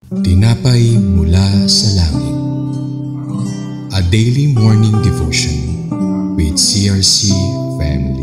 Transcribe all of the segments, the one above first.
Tinapay mula sa langit. A daily morning devotion with CRC family.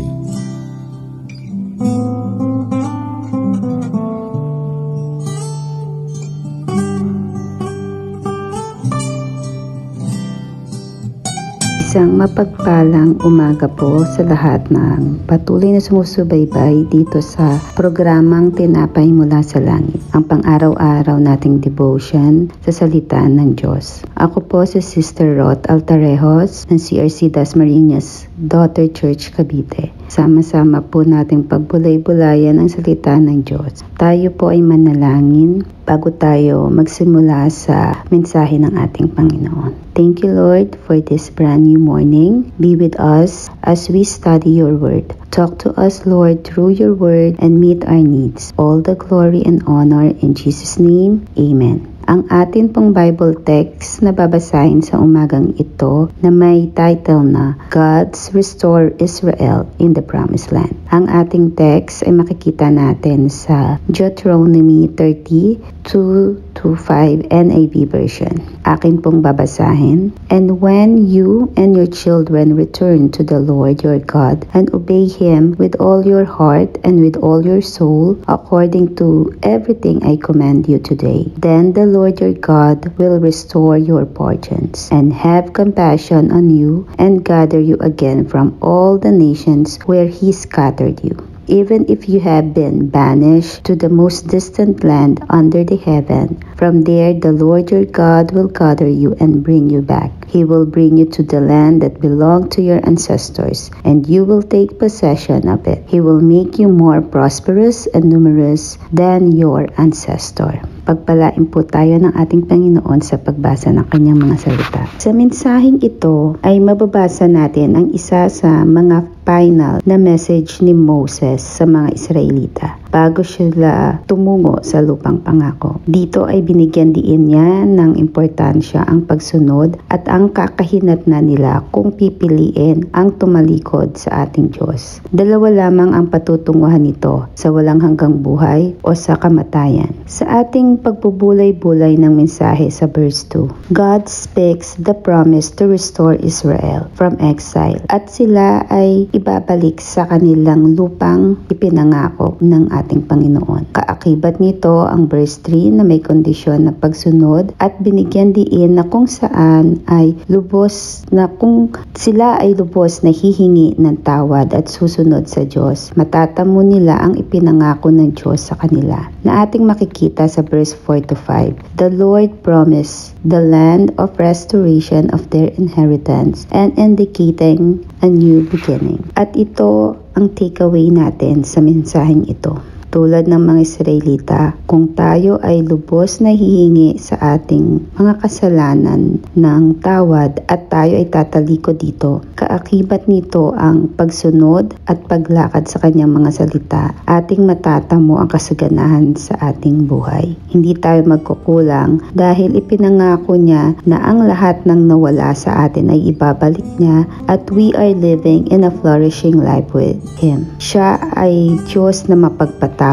Isang mapagpalang umaga po sa lahat ng patuloy na sumusubaybay dito sa programang Tinapay Mula sa Langit, ang pang-araw-araw nating devotion sa salita ng Diyos. Ako po si Sister Roth Altarejos ng CRC Dasmariñas Daughter Church, Cavite. Sama-sama po nating pagbulay-bulayan ang salita ng Diyos. Tayo po ay manalangin bago tayo magsimula sa mensahe ng ating Panginoon. Thank you, Lord, for this brand new morning. Be with us as we study your word. Talk to us, Lord, through your word and meet our needs. All the glory and honor in Jesus' name. Amen. Ang atin pong Bible text na babasahin sa umagang ito na may title na God's Restore Israel in the Promised Land. Ang ating text ay makikita natin sa Deuteronomy 30:2-5 NIV version. Akin pong babasahin. And when you and your children return to the Lord your God and obey Him with all your heart and with all your soul according to everything I command you today, then the Lord your God will restore your fortunes and have compassion on you and gather you again from all the nations where He scattered you. Even if you have been banished to the most distant land under the heaven, from there the Lord your God will gather you and bring you back. He will bring you to the land that belonged to your ancestors, and you will take possession of it. He will make you more prosperous and numerous than your ancestor. Pagpalain po tayo ng ating Panginoon sa pagbasa ng kanyang mga salita. Sa mensaheng ito ay mababasa natin ang isa sa mga final na message ni Moses sa mga Israelita bago sila tumungo sa lupang pangako. Dito ay binigyan diin niya ng importansya ang pagsunod at ang kakahinatnan nila kung pipiliin ang tumalikod sa ating Diyos. Dalawa lamang ang patutunguhan nito, sa walang hanggang buhay o sa kamatayan. Sa ating pagbubulay-bulay ng mensahe sa verse 2, God speaks the promise to restore Israel from exile at sila ay ibabalik sa kanilang lupang ipinangako ng ating Panginoon. Kaakibat nito ang verse 3 na may kondisyon na pagsunod at binigyan diin na kung saan ay lubos na kung sila ay lubos na hihingi ng tawad at susunod sa Diyos, matatamo nila ang ipinangako ng Diyos sa kanila na ating makikita sa verse 4-5. The Lord promised the land of restoration of their inheritance and indicating a new beginning. At ito ang takeaway natin sa mensaheng ito. Tulad ng mga Israelita, kung tayo ay lubos na hihingi sa ating mga kasalanan ng tawad at tayo ay tatalikod dito, kaakibat nito ang pagsunod at paglakad sa kanyang mga salita, ating matatamo ang kasaganahan sa ating buhay. Hindi tayo magkukulang dahil ipinangako niya na ang lahat ng nawala sa atin ay ibabalik niya at we are living in a flourishing life with Him. Siya ay Diyos na mapagpatawad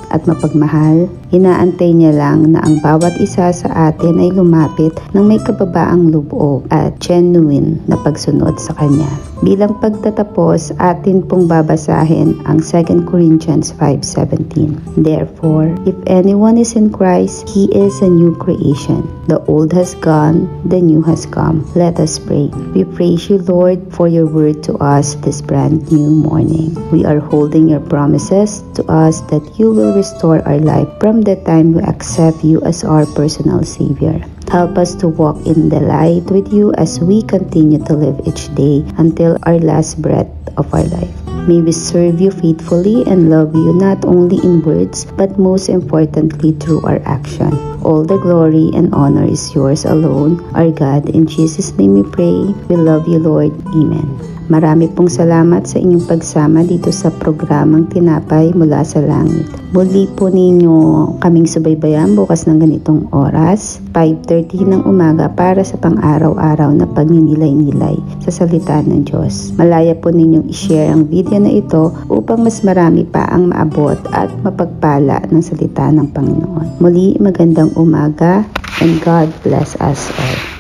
at mapagmahal. Inaantay niya lang na ang bawat isa sa atin ay lumapit ng may kababaang loob at genuine na pagsunod sa Kanya. Bilang pagtatapos, atin pong babasahin ang 2 Corinthians 5:17. Therefore, if anyone is in Christ, he is a new creation. The old has gone, the new has come. Let us pray. We praise you, Lord, for your word to us this brand new morning. We are holding your promises to us that you will restore our life from the time we accept you as our personal Savior. Help us to walk in the light with you as we continue to live each day until our last breath of our life. May we serve you faithfully and love you not only in words but most importantly through our action. All the glory and honor is yours alone, our God. In Jesus' name we pray. We love you, Lord. Amen. Marami pong salamat sa inyong pagsama dito sa programang Tinapay Mula sa Langit. Muli po ninyo kaming subaybayan bukas ng ganitong oras, 5:30 ng umaga para sa pang-araw-araw na pagninilay-nilay sa salita ng Diyos. Malaya po ninyong i-share ang video na ito upang mas marami pa ang maabot at mapagpala ng salita ng Panginoon. Muli, magandang umaga and God bless us all.